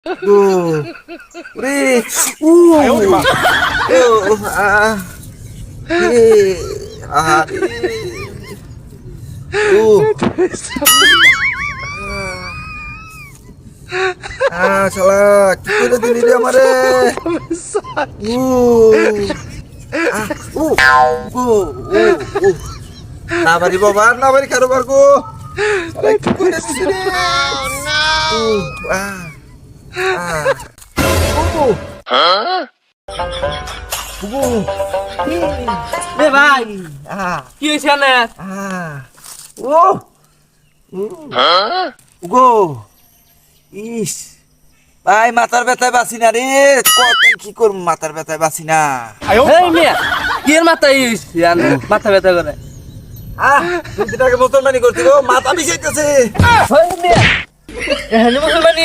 ও ওরে উ ও এ আরে ও শালা কি করে দিলি রে আমারে উ ও ও ও না বাড়ি বাবা না বাড়ি কারো বারগো শালা কি করে দিলি রে ও ও ও রে ভাই আ কি হইছে না ও গো ইস ভাই মাথার ব্যথায় বাসি না রে কত কি করব মাথার ব্যথায় বাসি না এই মিয়া কি এর মাথা হইছে মাথা ব্যথা করে তুই টাকা মুসলমানি করতি গো মাথা বিষাইতেছে এই মিয়া এখানে মুসলমানি